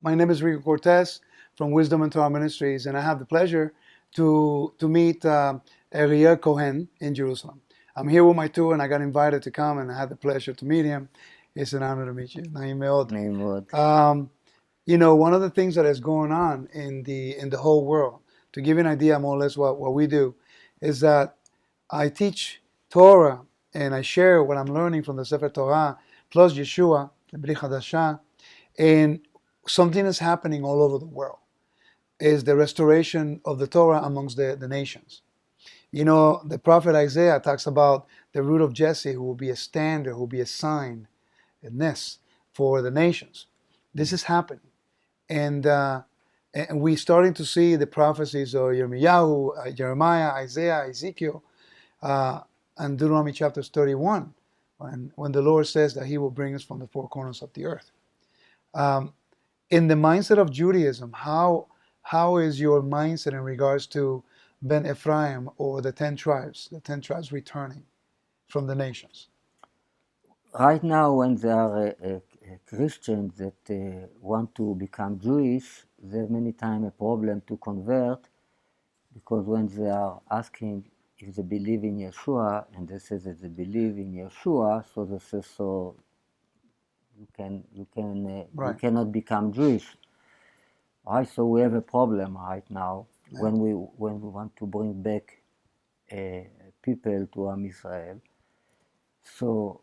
My name is Rico Cortes from Wisdom and Torah Ministries, and I have the pleasure to meet Ariel Cohen in Jerusalem. I'm here with my tour, and I got invited to come, and I had the pleasure to meet him. It's an honor to meet you. Naim meod. Naim meod. You know, one of the things that is going on in the whole world, to give you an idea more or less what we do, is that I teach Torah and I share what I'm learning from the Sefer Torah, plus Yeshua, the Brit Hadashah, and something is happening all over the world, is the restoration of the Torah amongst the nations. You know, the prophet Isaiah talks about the root of Jesse, who will be a standard, who will be a sign, a nest for the nations. This is happening. And we're starting to see the prophecies of Jeremiah, Isaiah, Ezekiel, and Deuteronomy chapters 31, when the Lord says that He will bring us from the four corners of the earth. In the mindset of Judaism, how is your mindset in regards to Ben Ephraim or the 10 tribes returning from the nations? Right now, when there are Christians that want to become Jewish, there's many times a problem to convert, because when they are asking if they believe in Yeshua, and they say that they believe in Yeshua, so they say, so you cannot become Jewish. Right, so we have a problem right now when we want to bring back people to Am Israel. So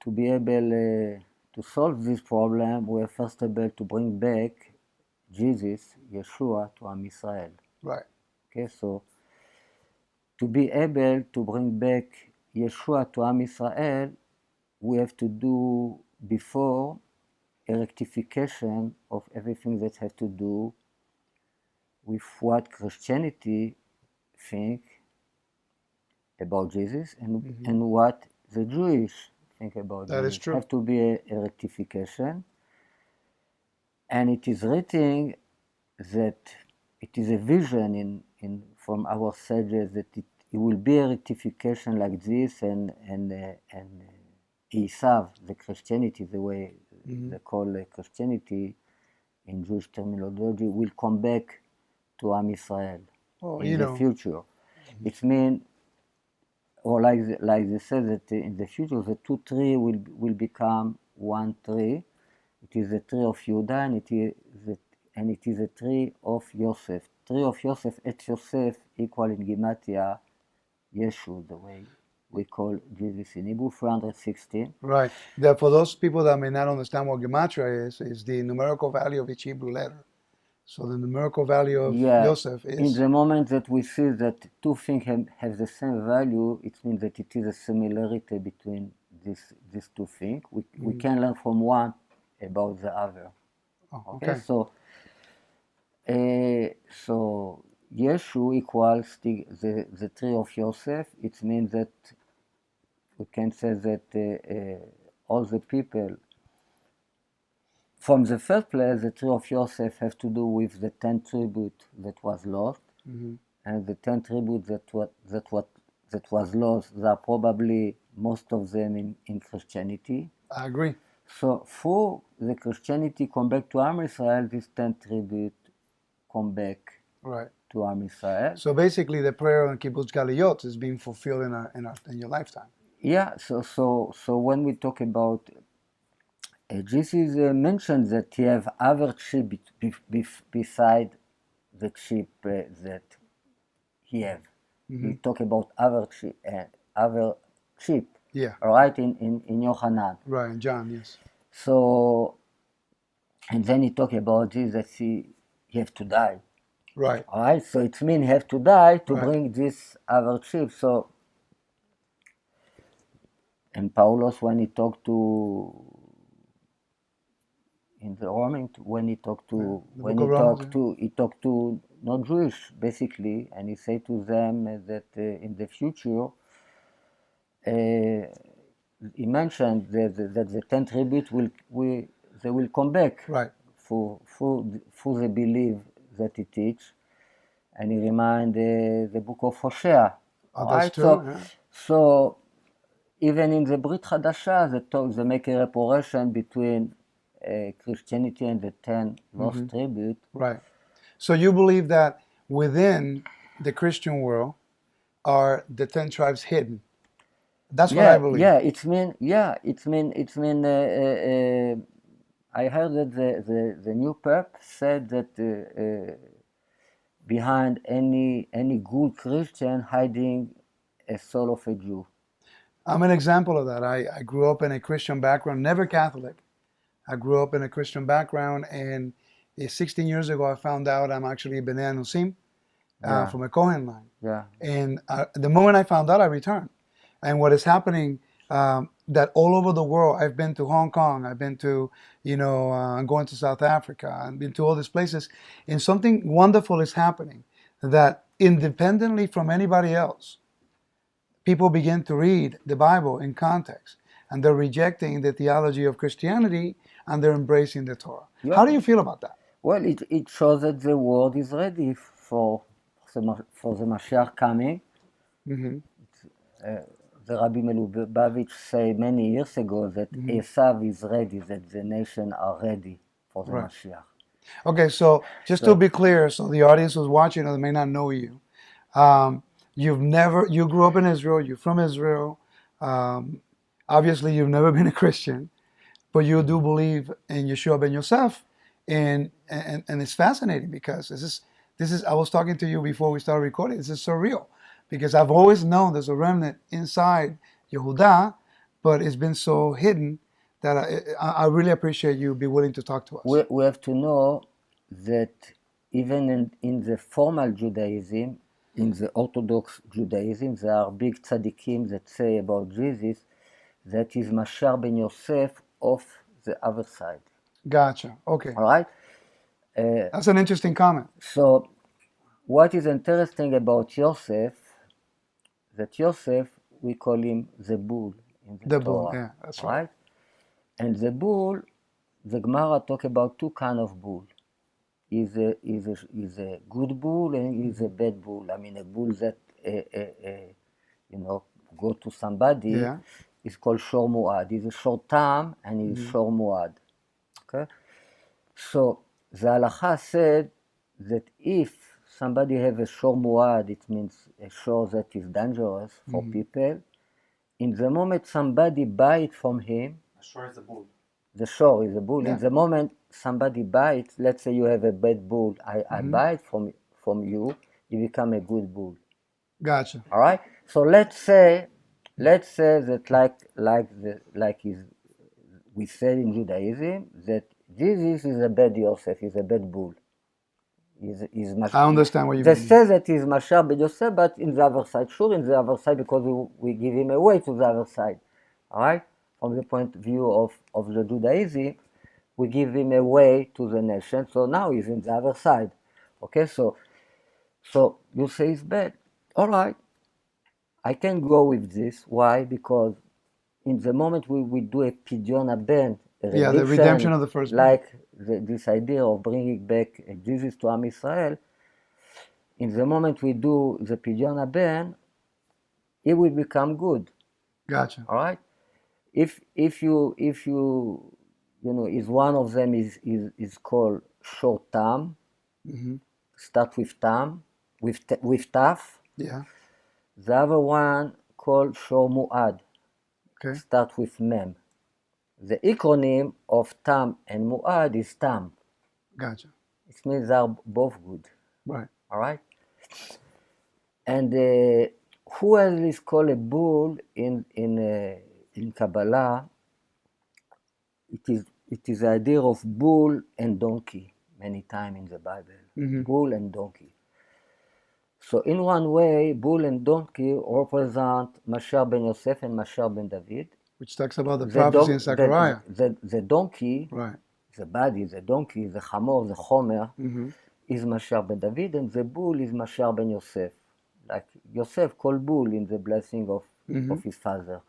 to be able to solve this problem, we are first able to bring back Jesus, Yeshua, to Am Israel. Right. Okay, so to be able to bring back Yeshua to Am Israel, we have to do before a rectification of everything that has to do with what Christianity think about Jesus and what the Jewish think about that Jesus. Is true. Have to be a rectification, and it is written that it is a vision in from our sages that it will be a rectification like this, and Esav, the Christianity, the way they call Christianity in Jewish terminology, will come back to Am Israel in the future. It means, or like they said, that in the future the two trees will become one tree. It is the tree of Judah, and it is a tree of Yosef. Tree of Yosef, et Yosef, equal in Gematria, Yeshua, the way we call Jesus in Hebrew, 416. Right. That for those people that may not understand what Gematria is the numerical value of each Hebrew letter. So the numerical value of Yosef is... In the moment that we see that two things have the same value, it means that it is a similarity between these two things. We can learn from one about the other. Oh, okay. So Yeshua equals the tree of Yosef. It means that we can say that all the people, from the first place, the tree of Yosef has to do with the 10 tributes that was lost, and the 10 tributes that was lost. There are probably most of them in Christianity. I agree. So for the Christianity come back to Am Israel, these 10 tributes come back to Am Israel. So basically, the prayer on Kibbutz Galuyot is being fulfilled in your lifetime. Yeah. So when we talk about Jesus mentioned that he have other sheep beside the sheep that he have. We talk about other sheep. Yeah. Right, in Yohanan. Right, in John, yes. So, and then he talk about this, that he have to die. Right. All right, so it means he have to die to bring this other sheep. So, and Paulos, when he talked to in the Roman, when he talked to not Jewish basically, and he said to them that in the future he mentioned that the 10 tributes will come back for the belief that he teach, and he remind the book of Hosea. That's true. So even in the Brit Hadashah, they make a reparation between Christianity and the 10 lost tribute. Right. So you believe that within the Christian world are the 10 tribes hidden. That's what I believe. Yeah, it's mean. I heard that the new Pope said that behind any good Christian hiding a soul of a Jew. I'm an example of that. I grew up in a Christian background, never Catholic. I grew up in a Christian background, and 16 years ago I found out I'm actually B'nai Anusim from a Cohen line. Yeah. And the moment I found out, I returned. And what is happening, that all over the world, I've been to Hong Kong, I've been to, I'm going to South Africa, I've been to all these places, and something wonderful is happening that independently from anybody else, people begin to read the Bible in context, and they're rejecting the theology of Christianity, and they're embracing the Torah. Yeah. How do you feel about that? Well, it shows that the world is ready for the Mashiach coming. Mm-hmm. The Rabbi Melubavitch said many years ago that Esav is ready, that the nation are ready for the Mashiach. Okay, so just to be clear, so the audience who's watching or may not know you, you grew up in Israel, you're from Israel. Obviously, you've never been a Christian, but you do believe in Yeshua ben Yosef, and it's fascinating because this is I was talking to you before we started recording. This is surreal because I've always known there's a remnant inside Yehuda, but it's been so hidden that I really appreciate you be willing to talk to us. We have to know that even in the formal Judaism, in the Orthodox Judaism, there are big tzaddikim that say about Jesus that is Mashiach ben Yosef of the other side. Gotcha. Okay. All right? That's an interesting comment. So what is interesting about Yosef, that Yosef, we call him the bull in the Torah. Bull, yeah, that's right. And the bull, the Gemara talk about two kind of bull. Is a good bull and is a bad bull. I mean, a bull that go to somebody is called shor muad. It's a short time and it's shor muad. Okay, so the halacha said that if somebody have a shor muad, it means a shor that is dangerous for people. In the moment somebody buy it from him, a shor is a bull. The shor is a bull. Yeah. In the moment somebody buys it, let's say you have a bad bull, I buy it from you, you become a good bull. Gotcha. All right. So let's say that we said in Judaism that Jesus is a bad Yosef, is a bad bull. I understand what you they mean. say that he's Mashiach ben Yosef, but in the other side, sure, in the other side, because we give him away to the other side. All right. From the point of view of the Judaism, we give him away to the nation, so now he's in the other side. Okay, so you say it's bad. All right, I can go with this. Why? Because in the moment we do a pidyon ben, the redemption of the firstborn, like this idea of bringing back Jesus to Am Israel, in the moment we do the pidyon ben, it will become good. Gotcha. All right. If you is one of them is called short tam, start with tam, with taf. Yeah. The other one called shor muad. Okay. Start with mem. The acronym of tam and muad is tam. Gotcha. It means they are both good. Right. All right. And who else is called a bull in Kabbalah? It is the idea of bull and donkey many times in the Bible. Bull and donkey. So in one way, bull and donkey represent Mashiach ben Yosef and Mashiach ben David. Which talks about the prophecy in Zechariah. The donkey, right. The body, the donkey, the chamor, the chomer, is Mashiach ben David, and the bull is Mashiach ben Yosef. Like Yosef called bull in the blessing of his father.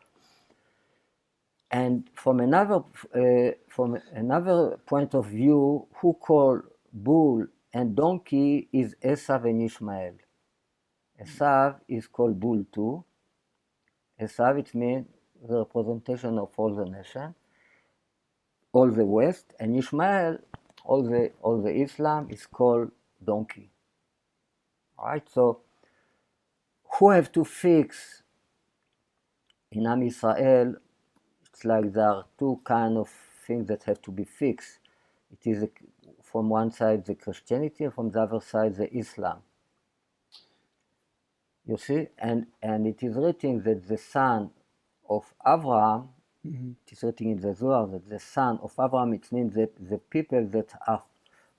And from another point of view, who call bull and donkey is Esav and Ishmael. Esav is called bull too. Esav, it means the representation of all the nation. all the West, and Ishmael, all the Islam is called donkey. Right? So who have to fix in Am Israel? It's like there are two kind of things that have to be fixed. It is from one side the Christianity, and from the other side the Islam. You see, and it is written that the son of Abraham, it is written in the Zohar that the son of Abraham, it means that the people that are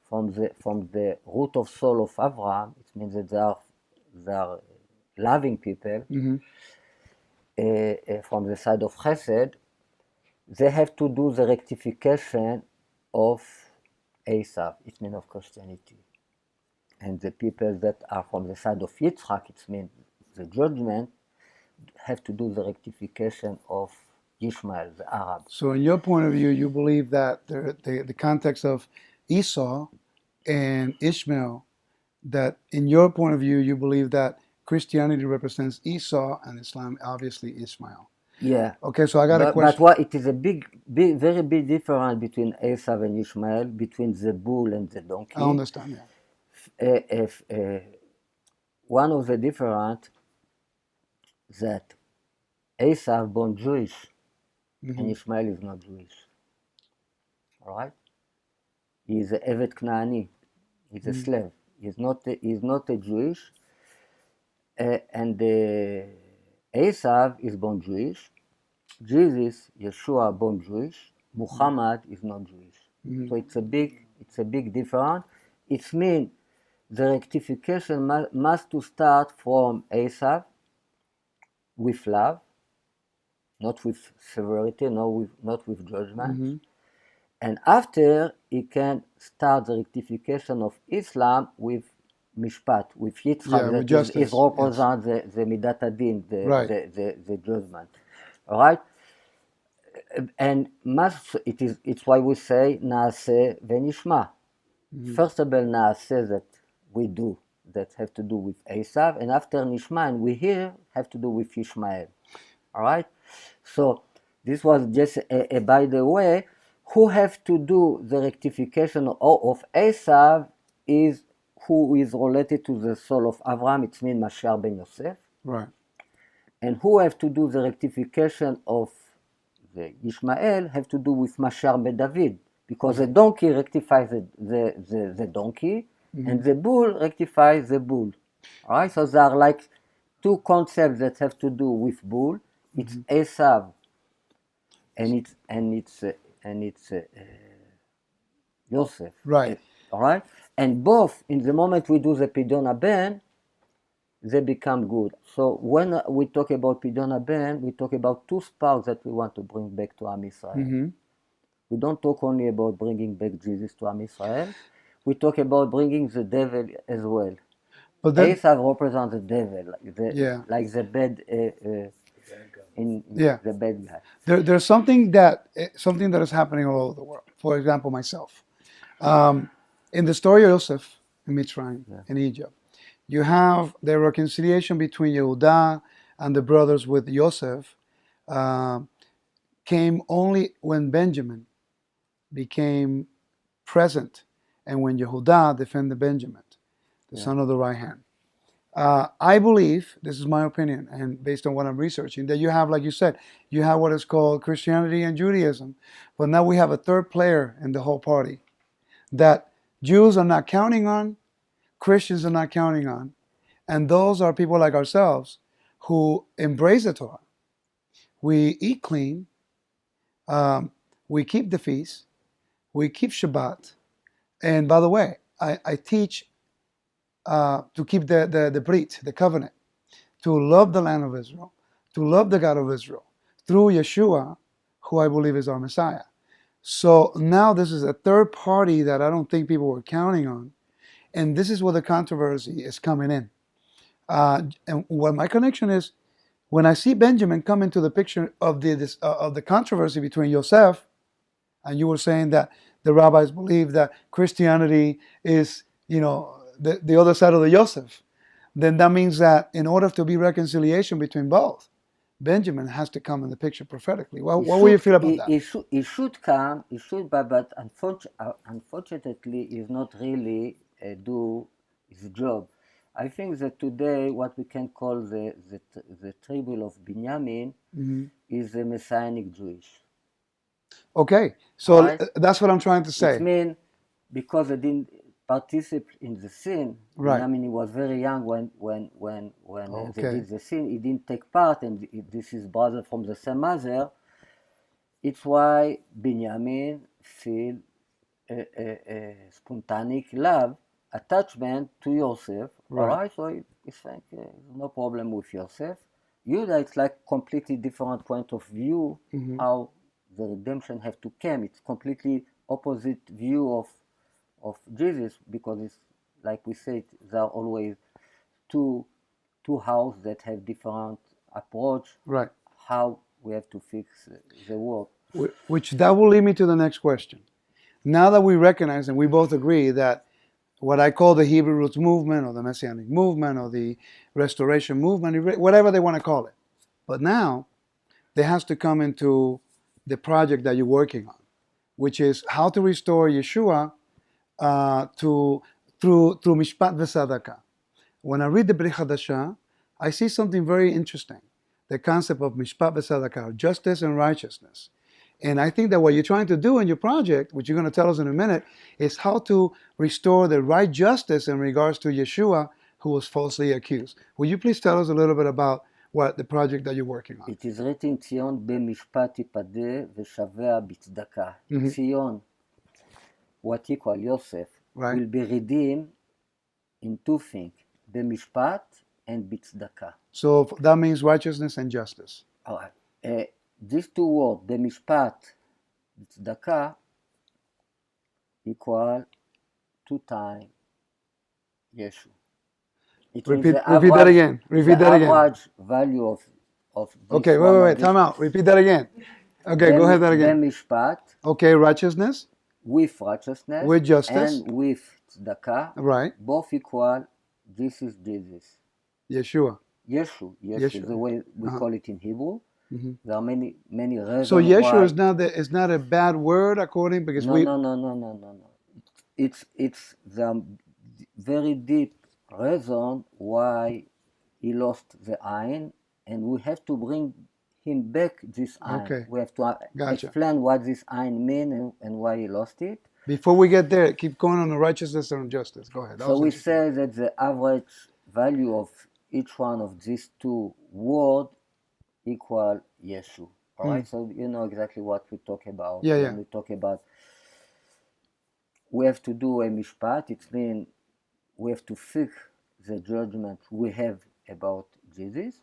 from the root of soul of Abraham, it means that they are loving people from the side of Chesed. They have to do the rectification of Esav, it means of Christianity. And the people that are from the side of Yitzchak, it means the judgment, have to do the rectification of Ishmael, the Arab. So in your point of view, you believe that the context of Esau and Ishmael, that in your point of view, you believe that Christianity represents Esau and Islam, obviously Ishmael. Yeah. Okay, so I got a question. But what it is a very big difference between Esav and Ishmael, between the bull and the donkey. I understand, yeah. One of the difference that Esav born Jewish and Ishmael is not Jewish. All right? He is a Evet Knaani. He's a slave. He's not a Jewish. And Esav is born Jewish. Jesus, Yeshua, born Jewish. Muhammad is not Jewish. So it's a big difference. It means the rectification must to start from Esav with love, not with severity, not with judgment. And after, he can start the rectification of Islam with mishpat, with Yitzchak, with that justice, is represent the midat adin, Right. the judgment. All right? And it's why we say naaseh v'nishma. First of all, naaseh that we do, that have to do with Esav, and after nishma, and we here have to do with Ishmael. All right? So this was just by the way, who have to do the rectification of Esav is who is related to the soul of Abraham, it means Mashiach ben Yosef. Right. And who have to do the rectification of the Ishmael have to do with Mashiach ben David, because the donkey rectifies the donkey, and the bull rectifies the bull. All right, so there are like two concepts that have to do with bull. It's Esav, and it's Yosef. Right. All right, and both in the moment we do the Pidyon Haben, they become good. So when we talk about Pidyon Haben, we talk about two sparks that we want to bring back to Am Israel. We don't talk only about bringing back Jesus to Am Israel. We talk about bringing the devil as well. But then, Esav represents the devil, like the bad the bad guy. There's something that is happening all over the world. For example, myself, in the story of Joseph in Mitzrayim, in Egypt, you have the reconciliation between Yehuda and the brothers with Joseph came only when Benjamin became present and when Yehuda defended Benjamin, the son of the right hand. I believe, this is my opinion, and based on what I'm researching, that you have, like you said, you have what is called Christianity and Judaism, but now we have a third player in the whole party that Jews are not counting on, Christians are not counting on, and those are people like ourselves who embrace the Torah. We eat clean, we keep the feast, we keep Shabbat, and by the way, I teach to keep the Brit, the covenant, to love the land of Israel, to love the God of Israel, through Yeshua, who I believe is our Messiah. So now this is a third party that I don't think people were counting on, and this is where the controversy is coming in. And what my connection is, when I see Benjamin come into the picture of the controversy between Yosef, and you were saying that the rabbis believe that Christianity is, the other side of the Yosef, then that means that in order to be reconciliation between both, Benjamin has to come in the picture prophetically. What He will you should, feel about that? he should come, but unfortunately, he's not really do his job. I think that today, what we can call the tribe of Binyamin is the Messianic Jewish. Okay, so Alright? that's what I'm trying to It say. means because they didn't participate in the sin, Right. Binyamin he was very young when they Okay. did the sin. He didn't take part, and this is brother from the same mother. It's why Binyamin feel a spontaneous love, attachment to Yosef. Right. All right, so it's like no problem with Yosef. Judah, it's like completely different point of view how the redemption have to come. It's completely opposite view of Jesus, because it's like we said, there are always two houses that have different approach. Right. How we have to fix the world. Which that will lead me to the next question. Now that we recognize and we both agree that what I call the Hebrew Roots movement or the Messianic movement or the Restoration movement, whatever they want to call it. But now there has to come into the project that you're working on, which is how to restore Yeshua through Mishpat v'Sadaka. When I read the Brit Hadashah, I see something very interesting. The concept of Mishpat v'Sadaka, justice and righteousness. And I think that what you're trying to do in your project, which you're going to tell us in a minute, is how to restore the right justice in regards to Yeshua, who was falsely accused. Will you please tell us a little bit about what the project that you're working on? It is written, ציון במשפט יפדה ושבע בצדקה. ציון, what equal Yosef, will be redeemed in two things, במשפט and בצדקה. So that means righteousness and justice. All right. These two words, במשפט, בצדקה, equal 2 times Yeshua. Repeat that again. Repeat that again. The average value of this. Okay, wait. Time out. Repeat that again. Okay, go ahead that again. במשפט. Okay, righteousness. With righteousness. With justice. And with tzedakah. Right. Both equal. This is Jesus. Yeshua. Yeshua. The way we call it in Hebrew. There are many reasons. So Yeshua is not a bad word according because No. It's the very deep reason why he lost the ayin, and we have to bring him back this ayin. Okay. We have to explain what this ayin means and why he lost it. Before we get there, keep going on the righteousness and justice. Go ahead. So we say that the average value of each one of these two words equal Yeshua. All right, so you know exactly what we talk about. When we talk about, we have to do a mishpat. It means we have to fix the judgment we have about Jesus,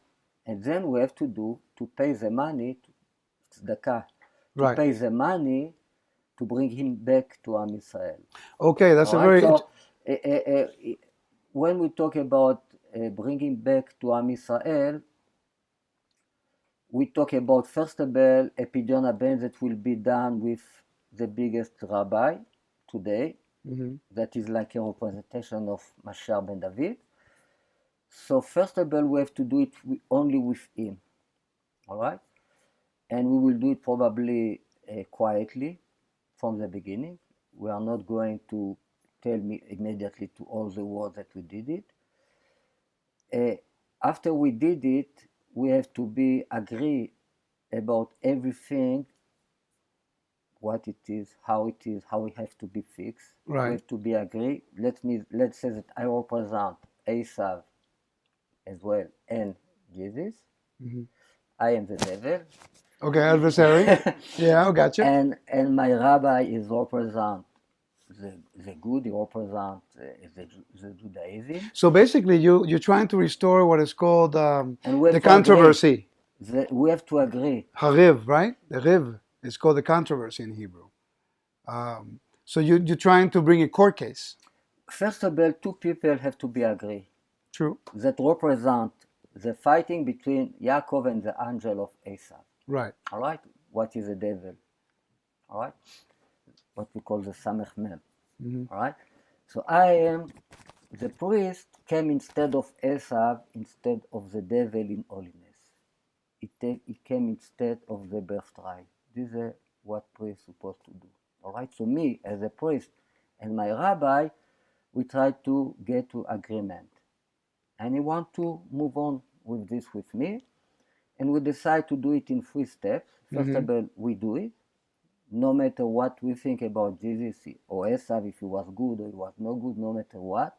and then we have to pay the money to tzedakah, pay the money to bring him back to Am Yisrael. Okay, that's a very. So, when we talk about bringing back to Am Yisrael, we talk about, first of all, a pidyon haben that will be done with the biggest rabbi today. That is like a representation of Mashiach ben David. So first of all, we have to do it only with him. All right? And we will do it probably quietly from the beginning. We are not going to tell me immediately to all the words that we did it. After we did it, we have to be agree about everything, what it is, how it has to be fixed. Right. We have to be agree. Let's say that I represent Esav as well and Jesus. I am the devil. Okay, adversary. Yeah, I got you. And my rabbi is represent the good. He represent the Judaism. So basically, you're trying to restore what is called the controversy. We have to agree. Hariv, right? The riv is called the controversy in Hebrew. So you're trying to bring a court case. First of all, two people have to be agree. True. That represent the fighting between Yaakov and the angel of Esav. Right. All right? What is the devil? All right? What we call the Samech Mem. All right? So the priest came instead of Esav, instead of the devil in holiness. it came instead of the birthright. This is what priest supposed to do. All right. So me as a priest and my rabbi, we try to get to agreement, and he want to move on with this with me, and we decide to do it in 3 steps. First of all, we do it, no matter what we think about Jesus or Esav, if he was good or he was not good, no matter what.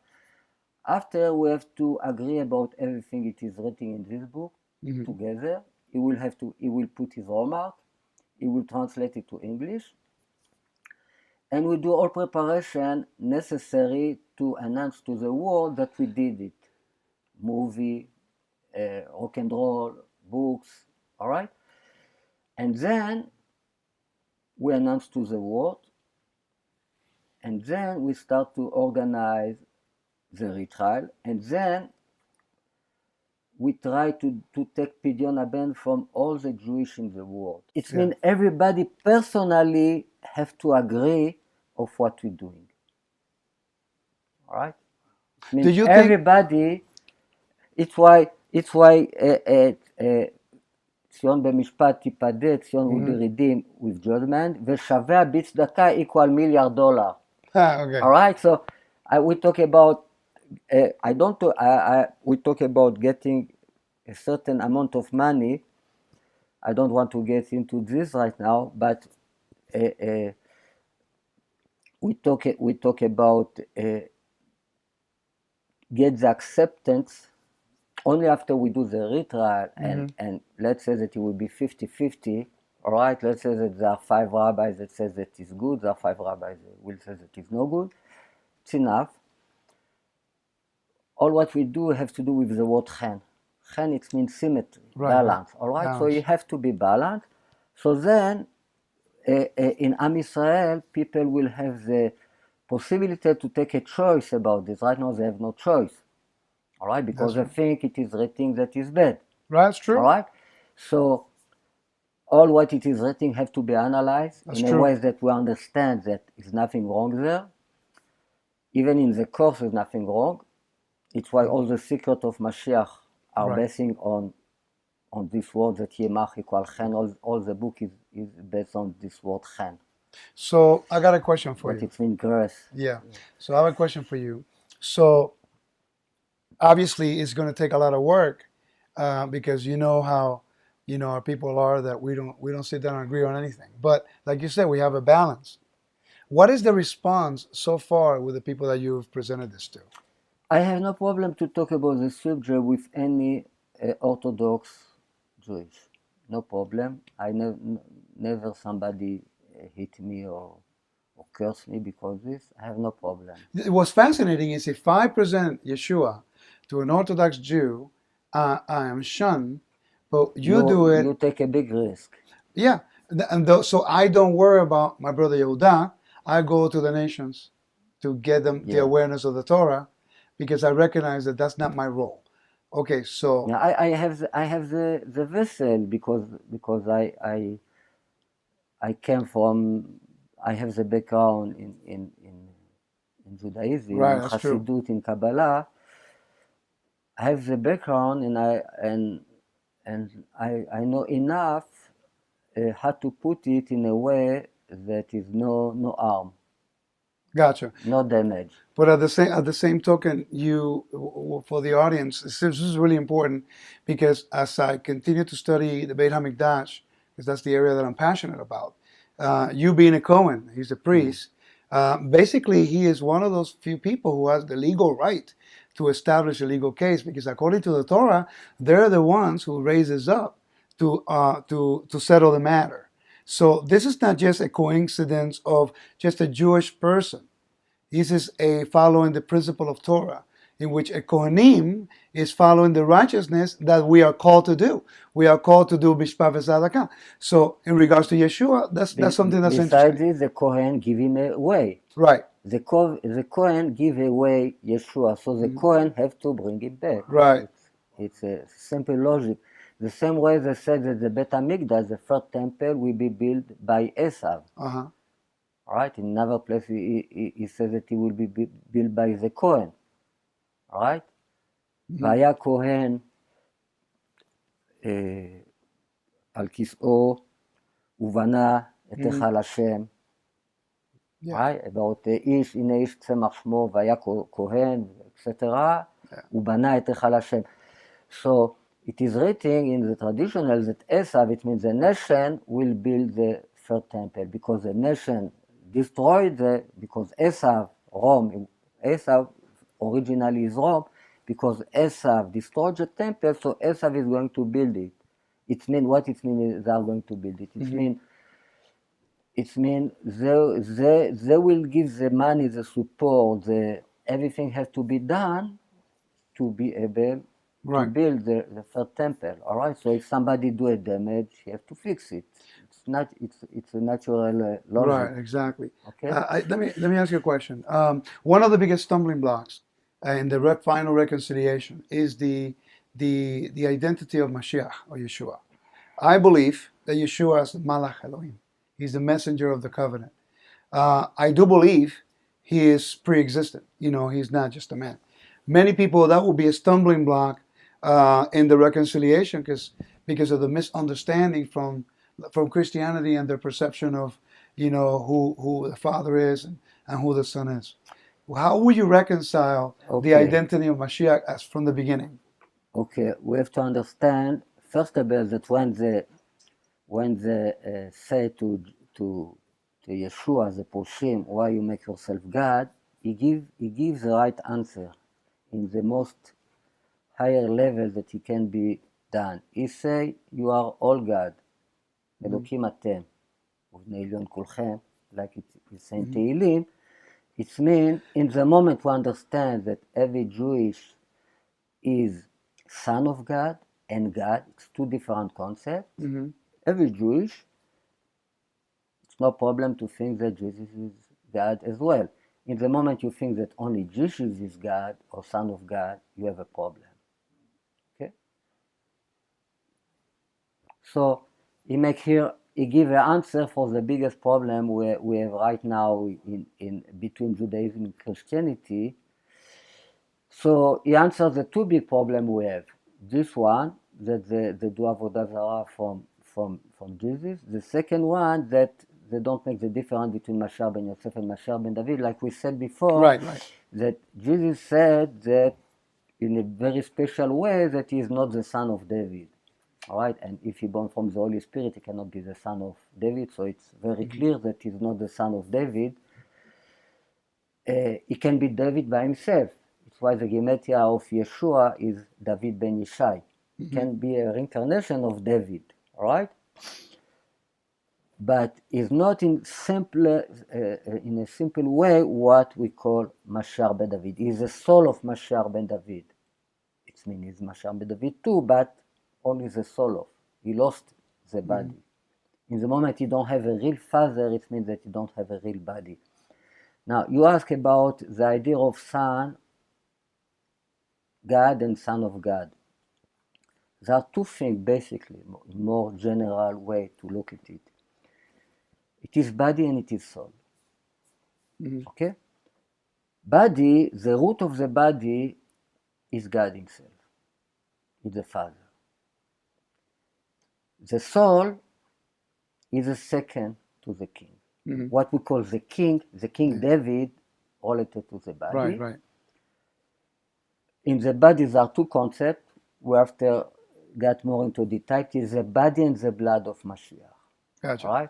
After, we have to agree about everything it is written in this book together. He will put his remark, he will translate it to English, and we do all preparation necessary to announce to the world that we did it. Movie, rock and roll, books, all right? And then we announce to the world, and then we start to organize the retrial, and then we try to take Pidyon Haben from all the Jewish in the world. It means everybody personally have to agree of what we're doing. All right? It means everybody, it's why ציון במשפט תיפדה, ציון וברידים with judgment, ושווה בצדקה equal $1 million. Okay. All right, so we talk about we talk about getting a certain amount of money. I don't want to get into this right now, but we talk about get the acceptance only after we do the retrial, and let's say that it will be 50-50. All right, let's say that there are 5 rabbis that say that it's good, there are 5 rabbis that will say that it's no good. It's enough. All what we do have to do with the word chen. Chen, it means symmetry, balance. All right, balance. So you have to be balanced. So then, in Am Yisrael, people will have the possibility to take a choice about this. Right now, they have no choice. All right, because they think it is written that is bad. That's true. All right, so all what it is written have to be analyzed in a way that we understand that there's nothing wrong there. Even in the course, there's nothing wrong. It's why all the secret of Mashiach are basing on this word that Yimach equal chen. All the book is based on this word chen. So I got a question for you. But it's mean grace. Yeah. So I have a question for you. So obviously it's going to take a lot of work because you know how our people are, that we don't sit down and agree on anything. But like you said, we have a balance. What is the response so far with the people that you've presented this to? I have no problem to talk about the subject with any Orthodox Jewish. No problem. I never somebody hit me or curse me because of this. I have no problem. What's fascinating is if I present Yeshua to an Orthodox Jew, I am shunned, but you do it. You take a big risk. Yeah. And so I don't worry about my brother Yehuda. I go to the nations to get them the awareness of the Torah, because I recognize that that's not my role. Okay, so I have the vessel because I came from, I have the background in Judaism, in Chassidut, in Kabbalah. I have the background, and I know enough how to put it in a way that is no harm. Gotcha. No damage. But at the same token, you, for the audience, this is really important, because as I continue to study the Beit HaMikdash, because that's the area that I'm passionate about, you being a Cohen, he's a priest, basically he is one of those few people who has the legal right to establish a legal case, because according to the Torah, they're the ones who raises up to settle the matter. So this is not just a coincidence of just a Jewish person. This is a following the principle of Torah, in which a Kohanim is following the righteousness that we are called to do. We are called to do Bishpat v'Tzedakah. So in regards to Yeshua, that's something that's interesting. Besides this, the Kohen give him away. Right. The Kohen give away Yeshua, so the Kohen have to bring it back. Right. It's a simple logic. The same way they said that the Bet HaMikdash, the first temple, will be built by Esav. Uh-huh. All right. In another place, he says that it will be built by the Kohen. All right. Vaya Kohen על כיסאו, ובנה את היכל השם. Right? About איש, הנה איש צמח שמו, והיה כהן, etc. הוא בנה את היכל השם. So, it is written in the traditional that Esav, it means the nation, will build the third temple, because the nation destroyed because Esav, Rome, Esav originally is Rome, because Esav destroyed the temple, so Esav is going to build it. It means, what it means is they are going to build it. It means they will give the money, the support, everything has to be done to be able to build the third temple. All right. So if somebody do a damage, you have to fix it. It's a natural logic. Right. Exactly. Okay. Let me ask you a question. One of the biggest stumbling blocks in the final reconciliation is the identity of Mashiach or Yeshua. I believe that Yeshua is Malach Elohim. He's the messenger of the covenant. I do believe he is pre-existent. He's not just a man. Many people, that will be a stumbling block in the reconciliation because of the misunderstanding from Christianity and their perception of who the Father is and who the Son is. How would you reconcile the identity of Mashiach as from the beginning? Okay, we have to understand first of all that when they say to Yeshua, the Poshim, why you make yourself God, he gives the right answer in the most higher level that it can be done. He say, you are all God. אלוקים אתם, ובני עליון כולכם, like it's in Tehillim. It means, in the moment we understand that every Jewish is son of God and God, it's two different concepts. Every Jewish, it's no problem to think that Jesus is God as well. In the moment you think that only Jesus is God or son of God, you have a problem. Okay? So he give an answer for the biggest problem we have right now in between Judaism and Christianity. So he answers the two big problems we have. This one, that they do avodah zarah from Jesus. The second one, that they don't make the difference between Mashiach ben Yosef and Mashiach ben David, like we said before. That Jesus said that in a very special way that he is not the son of David. All right, and if he born from the Holy Spirit, he cannot be the son of David. So it's very clear that he's not the son of David. He can be David by himself. That's why the Gematria of Yeshua is David ben Yishai. He can be a reincarnation of David. All right, but it's not in a simple way what we call Mashiach ben David. He's the soul of Mashiach ben David. It means he's Mashiach ben David too, but only the soul of. He lost the body. In the moment you don't have a real father, it means that you don't have a real body. Now, you ask about the idea of son, God and son of God. There are two things, basically, more general way to look at it. It is body and it is soul. Okay? Body, the root of the body is God himself. It's the Father. The soul is a second to the king. What we call the king David, related to the body. Right. In the body there are two concepts. We have to get more into detail. It is the body and the blood of Mashiach. Gotcha. Right?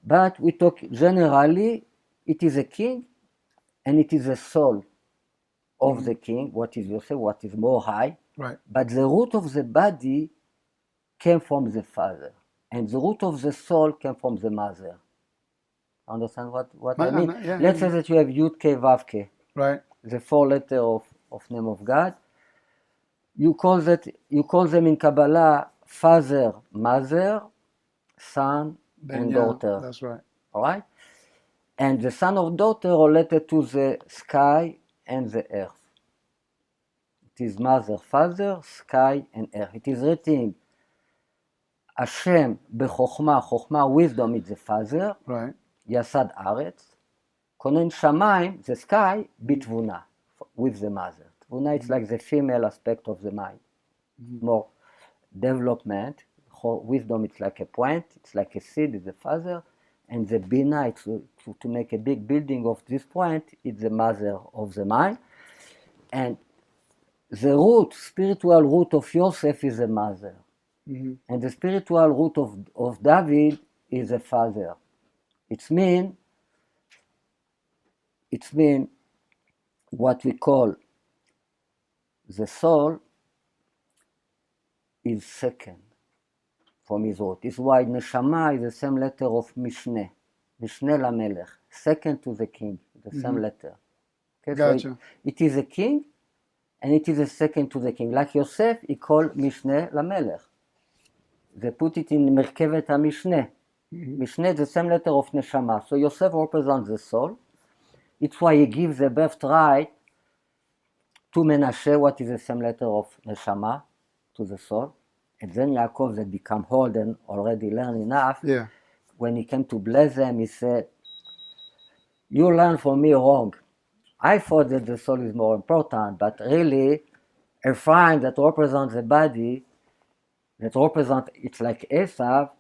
But we talk generally, it is a king and it is the soul of the king, what is Yosef, what is more high. Right. But the root of the body came from the father, and the root of the soul came from the mother. Understand what I mean? Let's say that you have Yud K Vav K, right? The four letters of name of God. You call them in Kabbalah father, mother, son, and daughter. That's right. All right, and the son or daughter related to the sky and the earth. It is mother, father, sky, and earth. It is written, Hashem b'chokhmah, chokhmah, wisdom is the father. Right. Yasad Aretz. Konen Shamayim, the sky, bitvuna, with the mother. Tvuna, it's like the female aspect of the mind. More development. wisdom, it's like a point, it's like a seed, it's the father, and the bina, it's to make a big building of this point, it's the mother of the mind. And the root, spiritual root of Yosef is the mother. Mm-hmm. And the spiritual root of David is the father. It's mean what we call the soul is second from his root. It's why Neshama is the same letter of Mishneh. Mishneh LaMelech, second to the king, the same letter. Okay, Gotcha. so it is a king, and it is a second to the king. Like Yosef, he called Mishneh LaMelech. They put it in Merkevet HaMishneh. Mishneh is the same letter of Neshama. So Yosef represents the soul. It's why he gives the birthright to Menashe, what is the same letter of Neshama, to the soul. And then Yaakov, that become old and already learned enough, when he came to bless them, he said, you learned from me wrong. I thought that the soul is more important, but really, Ephraim that represents the body, that represents, it's like Esav,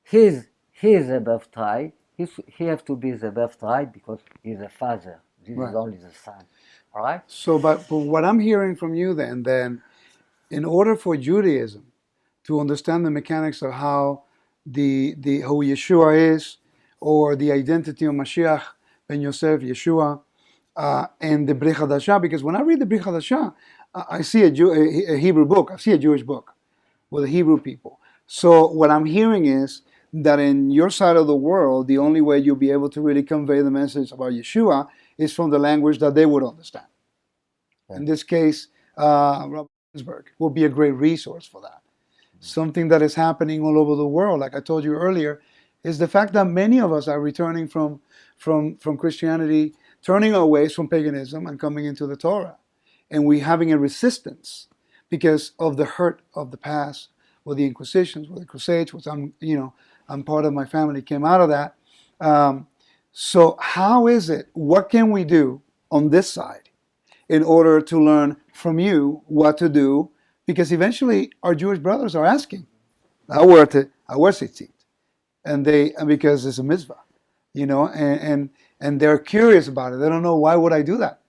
he's a birthright. He has to be the birthright because he's a father. This is only the son. All right? So, but what I'm hearing from you then, in order for Judaism to understand the mechanics of how who Yeshua is, or the identity of Mashiach, Ben Yosef, Yeshua, and the Brit Hadashah, because when I read the Brit Hadashah, I see a Hebrew book, I see a Jewish book with the Hebrew people. So what I'm hearing is that in your side of the world, the only way you'll be able to really convey the message about Yeshua is from the language that they would understand. In this case, Rabbi Ginsburg will be a great resource for that. Something that is happening all over the world, like I told you earlier, is the fact that many of us are returning from Christianity, turning our ways from paganism and coming into the Torah. And we're having a resistance because of the hurt of the past, with the Inquisitions, with the Crusades, which I'm part of, my family came out of that. So how is it, what can we do on this side in order to learn from you what to do? Because eventually our Jewish brothers are asking, and because it's a mitzvah, and they're curious about it. They don't know, why would I do that?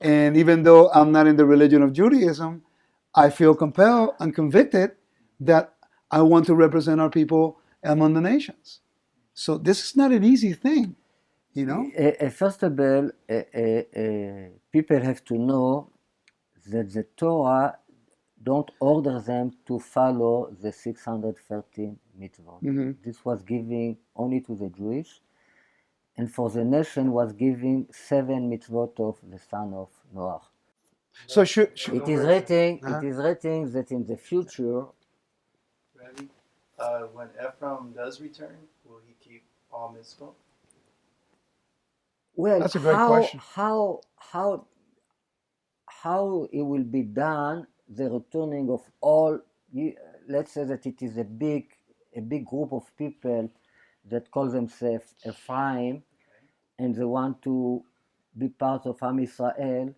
And even though I'm not in the religion of Judaism, I feel compelled and convicted that I want to represent our people among the nations. So this is not an easy thing, First of all, people have to know that the Torah don't order them to follow the 613 mitzvot. This was given only to the Jewish, and for the nation was giving 7 mitzvot of the son of Noah. So it is written that in the future, when Ephraim does return, will he keep all mitzvot? Well, that's a great question. How it will be done, the returning of all, let's say that it is a big group of people that call themselves Ephraim, and they want to be part of Am Israel.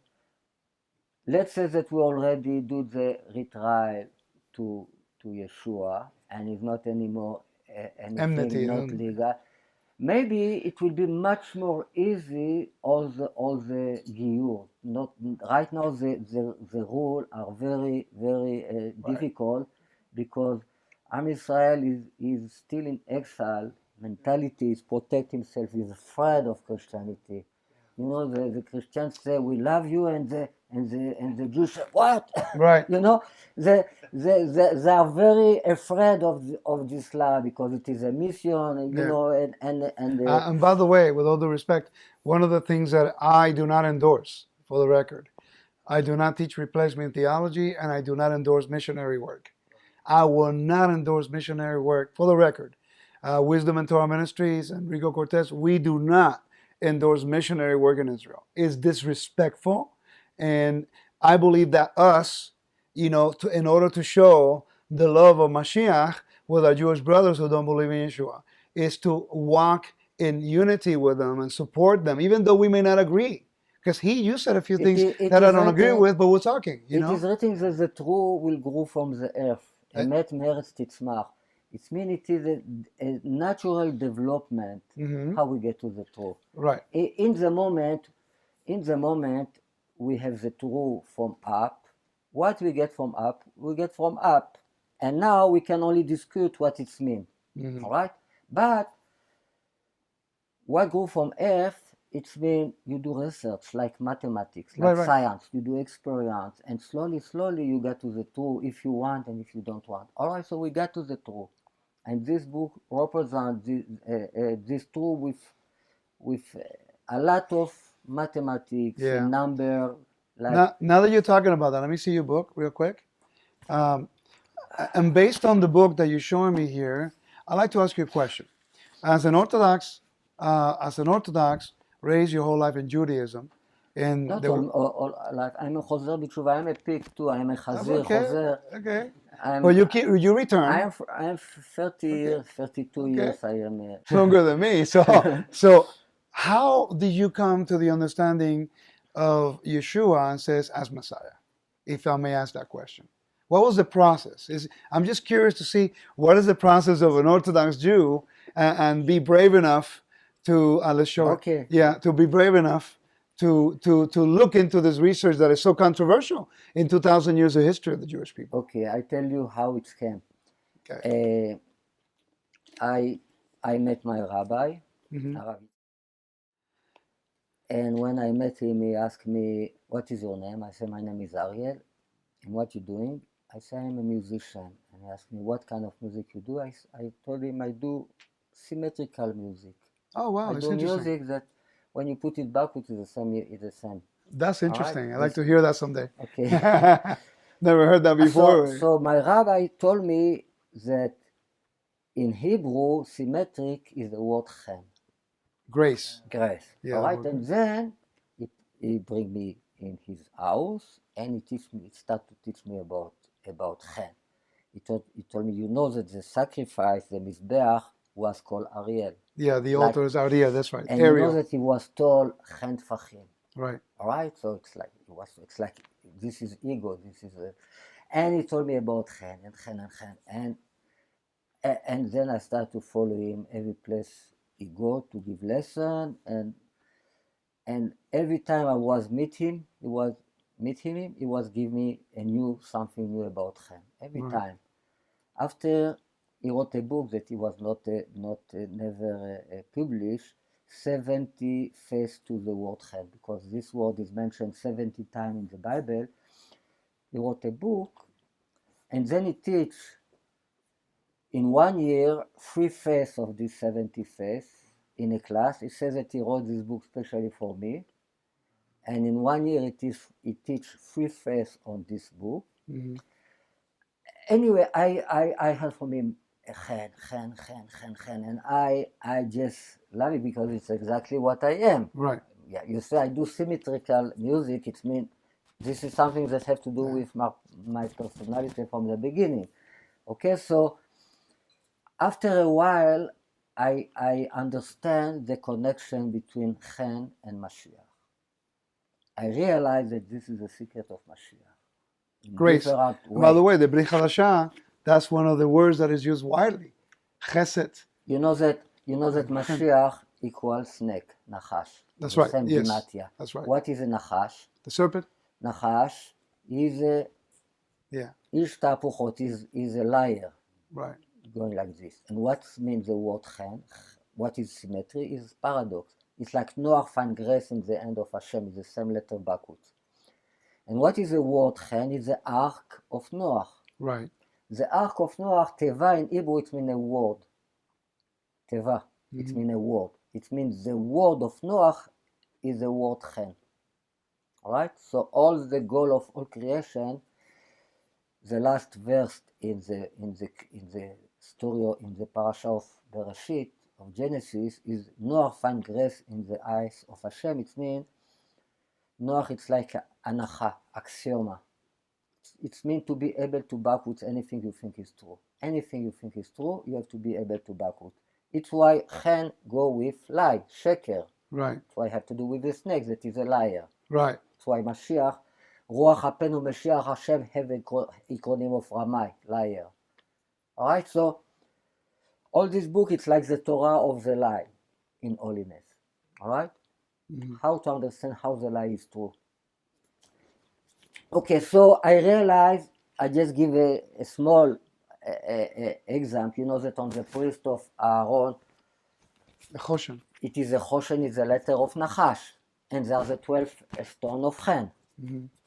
Let's say that we already do the retrial to Yeshua, and it's not anymore anything not legal. Maybe it will be much more easy, all the giyur. Not right now. The rules are very, very difficult, because Am Israel is still in exile. Mentality is protect himself. Is afraid of Christianity. The Christians say we love you, and the Jews say what? Right. They are very afraid of this law, because it is a mission, and by the way, with all due respect, one of the things that I do not endorse, for the record, I do not teach replacement theology, and I do not endorse missionary work. I will not endorse missionary work, for the record. Wisdom and Torah Ministries and Rico Cortes, we do not endorse missionary work in Israel. It's disrespectful, and I believe that us, in order to show the love of Mashiach with our Jewish brothers who don't believe in Yeshua, is to walk in unity with them and support them, even though we may not agree. Because you said a few things that I don't agree with, but we're talking, It is written that the true will grow from the earth. Emet me'eretz titzmach. It means it is a natural development how we get to the truth. Right. In the moment, we have the truth from up. What we get from up, we get from up. And now we can only discuss what it means. All right? But what go from earth, it means you do research like mathematics, like science, you do experience, and slowly you get to the truth if you want and if you don't want. All right, so we got to the truth. And this book represents this truth with a lot of mathematics, number. Like now that you're talking about that, let me see your book real quick. And based on the book that you're showing me here, I'd like to ask you a question. As an Orthodox raised your whole life in Judaism, and not all life. I'm a chozer b'tshuva. I'm a pig too. I'm a chazir, chozer. Okay. Well, you return. I'm 30 years, 32 years. I am longer than me. So how did you come to the understanding of Yeshua and says as Messiah? If I may ask that question. What was the process? I'm just curious to see what is the process of an Orthodox Jew and be brave enough to let's show okay. To be brave enough to look into this research that is so controversial in 2,000 years of history of the Jewish people. Okay, I tell you how it came. Okay. I met my rabbi, and when I met him, he asked me, "What is your name?" I said, "My name is Ariel." "And what you doing?" I said, "I'm a musician." And he asked me, "What kind of music you do?" I told him I do symmetrical music. Oh wow, I do music that when you put it backwards, it's the same. That's interesting. I'd like to hear that someday. Okay. Never heard that before. So my rabbi told me that in Hebrew, symmetric is the word chen. Grace. Yeah, all right, and then he bring me in his house and he started to teach me about chen. He told me, you know that the sacrifice, the mizbeach, was called Ariel. Yeah, the altar is Ariel. That's right. And Ariel. You know that he was told chen tfachim. Right. All right. So it's like this is ego. And he told me about chen and then I started to follow him every place he go to give lesson and every time I was meet him, he was give me something new about chen every time. After he wrote a book that he was never published, 70 face to the word chen, because this word is mentioned 70 times in the Bible. He wrote a book, and then he teach in 1 year 3 face of this 70 face in a class. He says that he wrote this book specially for me, and in 1 year he teach 3 face on this book. Mm-hmm. Anyway, I heard from him chen, and I just love it because it's exactly what I am. Right. Yeah, you say I do symmetrical music. It means this is something that has to do with my personality from the beginning. Okay, so after a while, I understand the connection between chen and Mashiach. I realize that this is the secret of Mashiach. Grace. By the way, the Brit Hadashah, that's one of the words that is used widely. Chesed. You know that Mashiach equals snake, nachash. That's right. Same yes. Gematria. That's right. What is a nachash? The serpent. Nachash is a ish tapuchot, is a liar. Right. Going like this. And what means the word chen? What is symmetry? Is paradox. It's like Noach find grace in the end of Hashem. It's the same letter backwards. And what is the word chen? It's the ark of Noach. Right. The ark of Noach, teva in Hebrew, it means a word. Teva, it means a word. It means the word of Noach is the word chen. All right? So all the goal of all creation, the last verse in the story, in the parasha of Bereshit, of Genesis, is Noach find grace in the eyes of Hashem. It means Noach, it's like anacha, axioma. It means to be able to back with anything you think is true. Anything you think is true, you have to be able to back with. It's why chen go with lie, sheker. Right. It's why I have to do with the snake that is a liar. Right. That's why Mashiach, Ruach HaPenu Mashiach Hashem have a acronym of Ramai, liar. All right, so all this book, it's like the Torah of the lie in holiness. All right? How to understand how the lie is true. Okay, so I realized, I just give a small example. You know that on the priest of Aaron, The Choshen. it is a Choshen, is a letter of Nachash, and there are the 12 stone of Chen.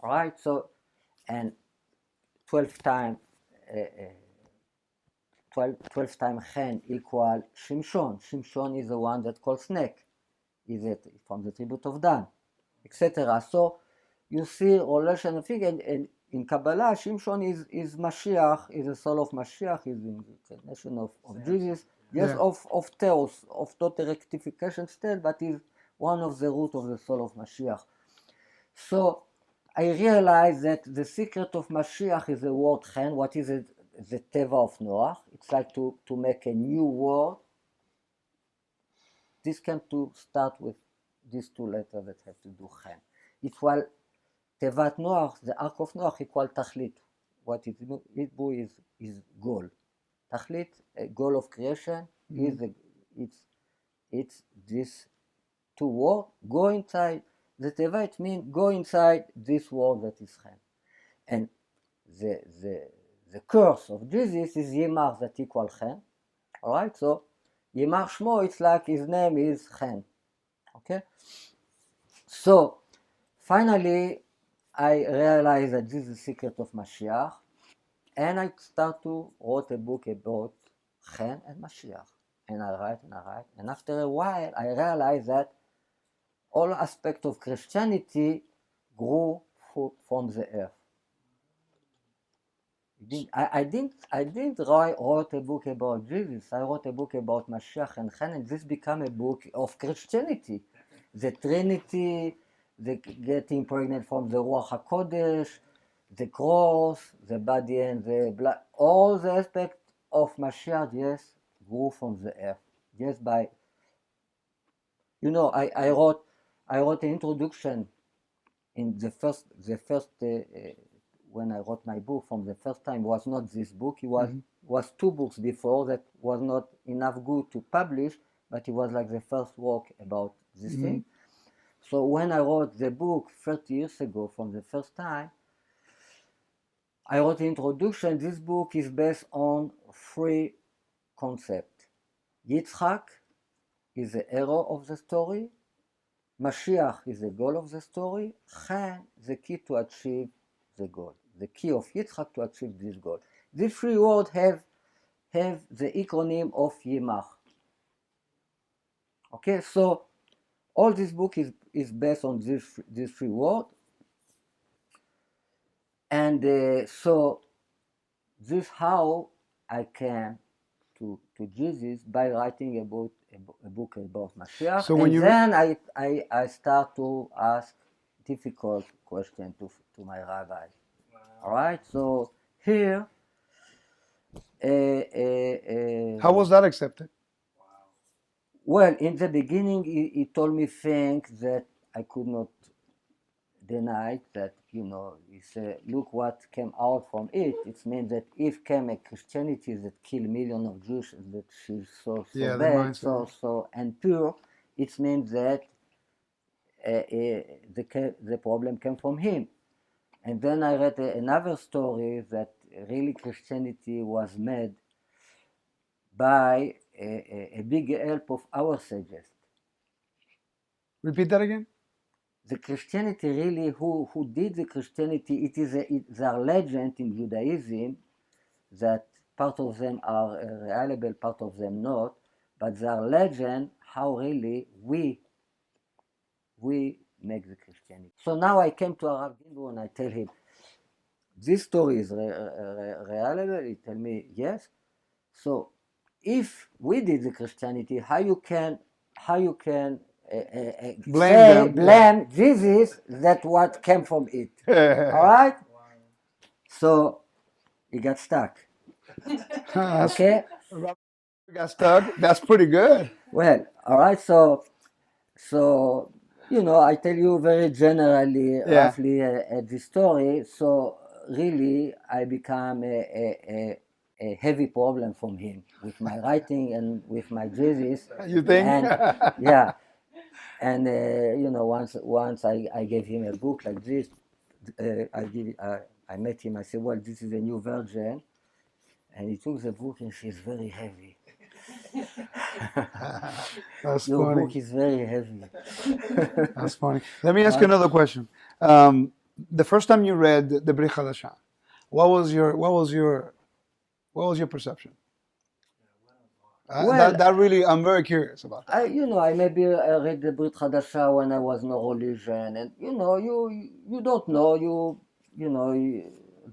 Right? So, and 12 times 12 times Chen equal Shimshon. Shimshon is the one that calls snake. Is it from the tribute of Dan, etc. So you see relation of thing, and in Kabbalah, Shimshon is Mashiach, is the soul of Mashiach, is the incarnation of Jesus, yes, of Theos, of not a rectification state, but is one of the root of the soul of Mashiach. So I realized that the secret of Mashiach is the word Chen. What is it? The Teva of Noach. It's like to make a new world. This came to start with these two letters that have to do Chen. Equal Tevat Noach, the ark of Noach, equal Tachlit. What is Hebrew is goal. Tachlit, a goal of creation, it's this two words. Go inside the Teva. It means go inside this world that is Chen. And the curse of Jesus is Yimach that equal Chen. All right, so Yimach Shemo, it's like his name is Chen. Okay? So, finally, I realized that this is the secret of Mashiach, and I start to write a book about Chen and Mashiach. And I write, and after a while, I realized that all aspects of Christianity grew from the earth. I didn't write a book about Jesus. I wrote a book about Mashiach and Chen, and this became a book of Christianity. The Trinity, the getting pregnant from the Ruach HaKodesh, the cross, the body and the blood, all the aspects of Mashiach, yes, grew from the earth. Just by, you know, I wrote an introduction in the first when I wrote my book from the first time. Was not this book. It was two books before that was not enough good to publish, but it was like the first work about this thing. So when I wrote the book 30 years ago from the first time, I wrote an introduction. This book is based on three concepts. Yitzchak is the hero of the story. Mashiach is the goal of the story. Chen, the key to achieve the goal. The key of Yitzchak to achieve this goal. These three words have the acronym of Yimach. Okay, so all this book is based on these three words. And so this is how I came to Jesus, by writing about a book about Mashiach. So and then I start to ask difficult questions to my rabbi. Wow. All right, so here. How was that accepted? Wow. Well, in the beginning, he told me things that I could not deny, that, you know, he said, look what came out from it. It means that if came a Christianity that killed millions of Jews, that she's so bad, so and pure, it means that the problem came from him. And then I read another story that really Christianity was made by a big help of our sages. Repeat that again. The Christianity really, who did the Christianity, there are legends in Judaism that part of them are reliable, part of them not, but there are legends how really we make the Christianity. So now I came to Arav Gindu and I tell him, this story is reliable? He tell me, yes. So if we did the Christianity, how you can blame Jesus that what came from it. All right? So he got stuck. Okay? Got stuck? That's pretty good. Well, all right, so you know, I tell you very generally, roughly the story. So really, I become a a heavy problem from him with my writing and with my Jesus. You think? And yeah, and once I gave him a book like this. I met him. I said, "Well, this is a new version," and he took the book and says, "Very heavy." That's Your funny. book is very heavy. That's funny. Let me ask you another question. The first time you read the Brit Hadashah, what was your perception? Well, that really, I'm very curious about that. I maybe read the Brit Hadashah when I was no religion, and you don't know,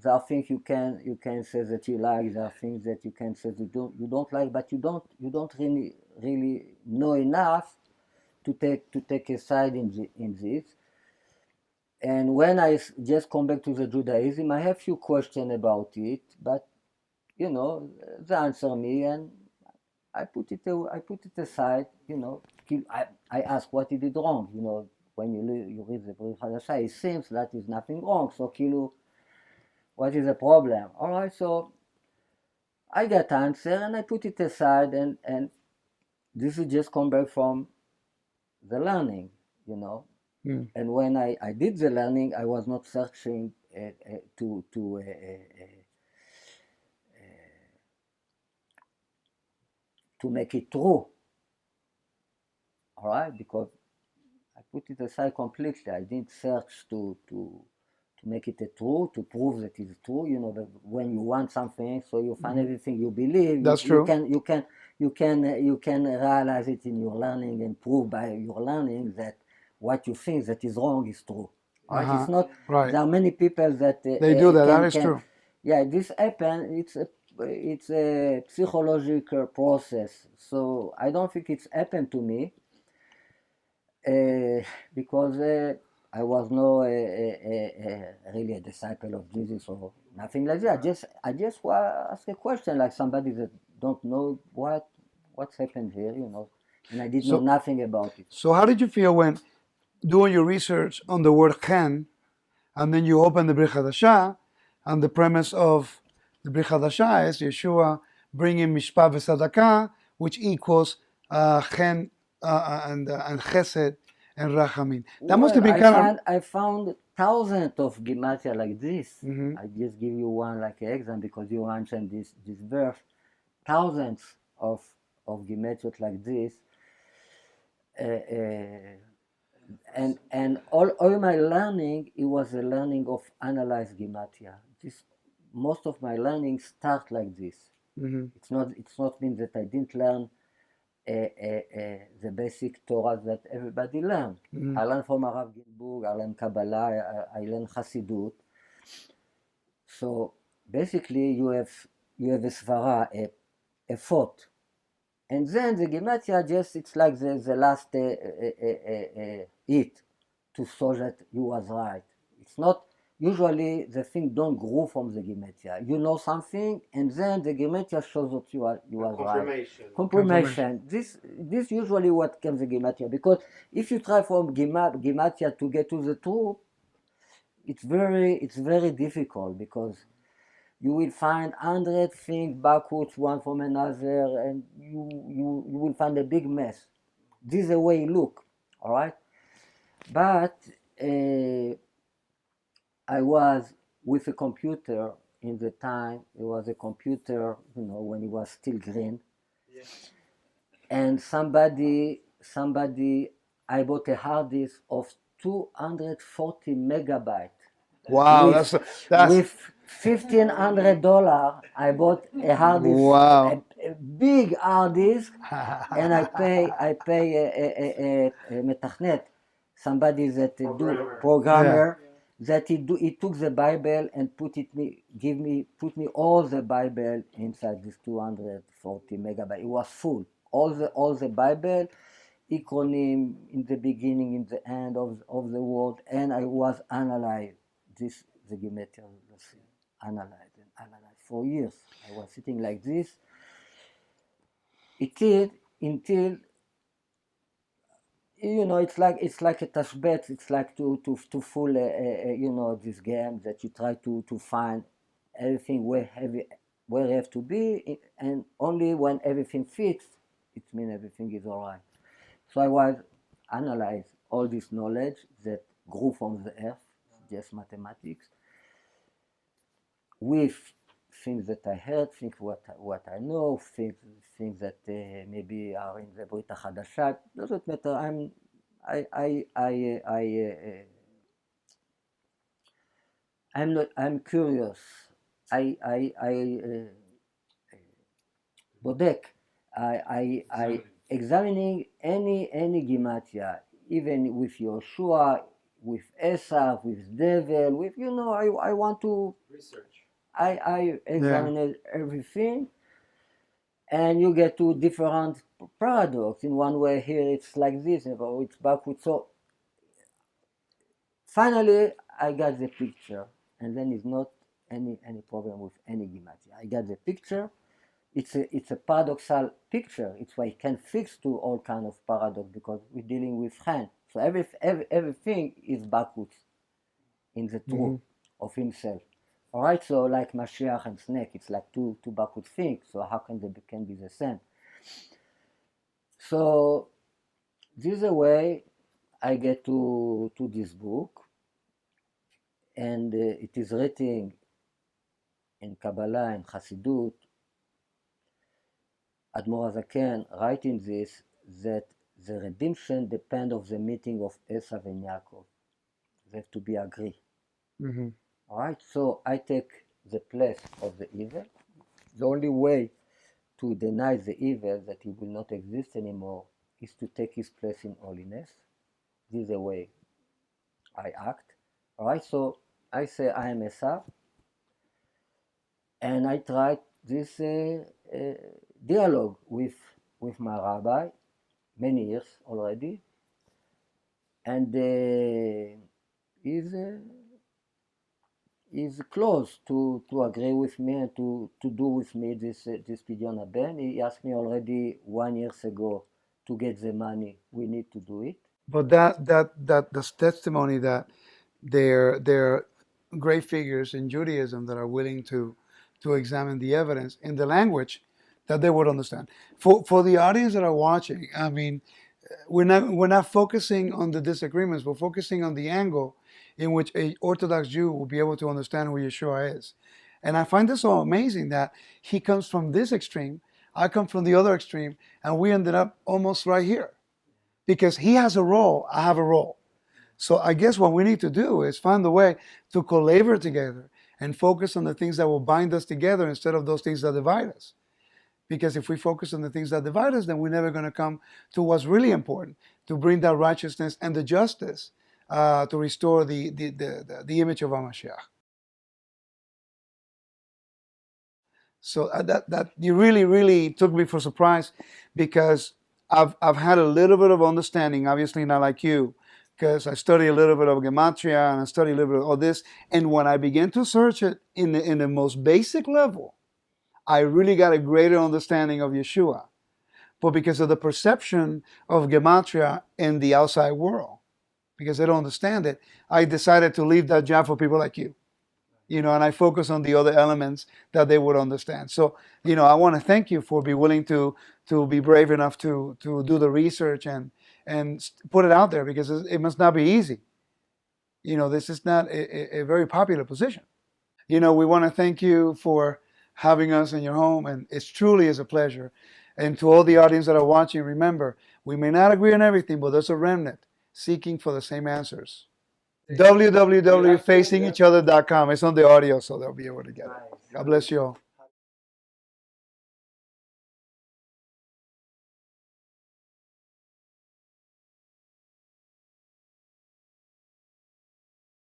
there are things you can say that you like, there are things that you can say you don't like, but you don't really know enough to take a side in this. And when I just come back to the Judaism, I have few questions about it, but they answer me, and I put it aside. I ask what he did wrong. When you read the Brit Hadashah, it seems that is nothing wrong. So what is the problem? All right, so I get answer and I put it aside, and this is just come back from the learning, Mm. And when I did the learning, I was not searching to make it true. All right, because I put it aside completely. I didn't search to make it a true, to prove that it's true. That when you want something, so you find everything you believe. That's true. You can realize it in your learning and prove by your learning that what you think that is wrong is true. Right? It's not. Right. There are many people that They do that. That is true. Yeah, this happens. It's a psychological process. So I don't think it's happened to me. Because I was no really a disciple of Jesus or nothing like that. I just ask a question like somebody that don't know what's happened here, and I did know nothing about it. So how did you feel when doing your research on the word chen, and then you open the Brit Hadashah, and the premise of the Brit Hadashah is Yeshua bringing mishpat v'sadakah, which equals chen and chesed and rachamim. That must have been I found thousands of Gematria like this. Mm-hmm. I just give you one like an example because you mentioned this verse. Thousands of Gematria like this. And all my learning, it was a learning of analyze Gematria. Most of my learning start like this. Mm-hmm. It's not mean that I didn't learn the basic Torah that everybody learned. Mm-hmm. I learned from Arav Gilburg, I learned Kabbalah, I learned Hasidut. So basically, you have a svara, a thought, and then the Gematria it's like the last hit to show that you was right. It's not. Usually the thing don't grow from the Gematria. You know something, and then the Gematria shows that you was right. Confirmation. This usually what comes the Gematria, because if you try from Gematria to get to the truth, it's very difficult, because you will find 100 things backwards one from another, and you will find a big mess. This is the way you look, all right? But I was with a computer in the time. It was a computer, when it was still green. Yeah. And somebody, I bought a hard disk of 240 megabytes. Wow, that's with $1,500. I bought a hard disk, wow. a big hard disk, and I pay a metachnet, somebody that programmer. Yeah. That he took the Bible and put me all the Bible inside this 240 megabyte. It was full. All the Bible, acronym in the beginning, in the end of the word, and I was analyzed the Gematria, analyzed for years. I was sitting like this. Until it's like a tashbet. It's like to fool this game that you try to find everything way heavy where you have to be, and only when everything fits, it means everything is all right. So I was analyze all this knowledge that grew from the earth, just mathematics, with things that I heard, things what I know, things that maybe are in the Brit HaChadasha. Doesn't matter. I'm curious. I בודק. I examining any Gematria, even with Yeshua, with Esav, with devil, with I want to Research. I examine everything, and you get to different paradox. In one way, here it's like this, it's backwards. So finally, I got the picture, and then it's not any problem with any Gematria. I got the picture. It's a paradoxal picture. It's why it can fix to all kind of paradox because we're dealing with hand. So everything is backwards in the truth of himself. All right. So like Mashiach and snake, it's like two backward things. So how can they can be the same? So this is a way I get to this book, and it is written in Kabbalah and Hasidut. Admor HaZaken writing this, that the redemption depends on the meeting of Esav and Yaakov. They have to be agree. All right, so I take the place of the evil. The only way to deny the evil, that he will not exist anymore, is to take his place in holiness. This is the way I act. All right, so I say I am Esav, and I try this dialogue with my rabbi, many years already, and is close to agree with me and to do with me this Pidyon HaBen. He asked me already 1 year ago to get the money. We need to do it. But that's testimony that they're great figures in Judaism that are willing to examine the evidence in the language that they would understand. For the audience that are watching, I mean, we're not focusing on the disagreements. We're focusing on the angle in which a Orthodox Jew will be able to understand who Yeshua is. And I find this so amazing that he comes from this extreme, I come from the other extreme, and we ended up almost right here. Because he has a role, I have a role. So I guess what we need to do is find a way to collaborate together and focus on the things that will bind us together instead of those things that divide us. Because if we focus on the things that divide us, then we're never going to come to what's really important, to bring that righteousness and the justice to restore the image of our Mashiach. So that you really took me for surprise, because I've had a little bit of understanding, obviously not like you, because I study a little bit of Gematria and I study a little bit of all this. And when I began to search it in the most basic level, I really got a greater understanding of Yeshua. But because of the perception of Gematria in the outside world, because they don't understand it, I decided to leave that job for people like you. And I focus on the other elements that they would understand. So, I want to thank you for being willing to be brave enough to do the research and put it out there, because it must not be easy. This is not a very popular position. We want to thank you for having us in your home, and it truly is a pleasure. And to all the audience that are watching, remember, we may not agree on everything, but there's a remnant seeking for the same answers. www.facingeachother.com. It's on the audio, so they'll be able to get it. God bless you all.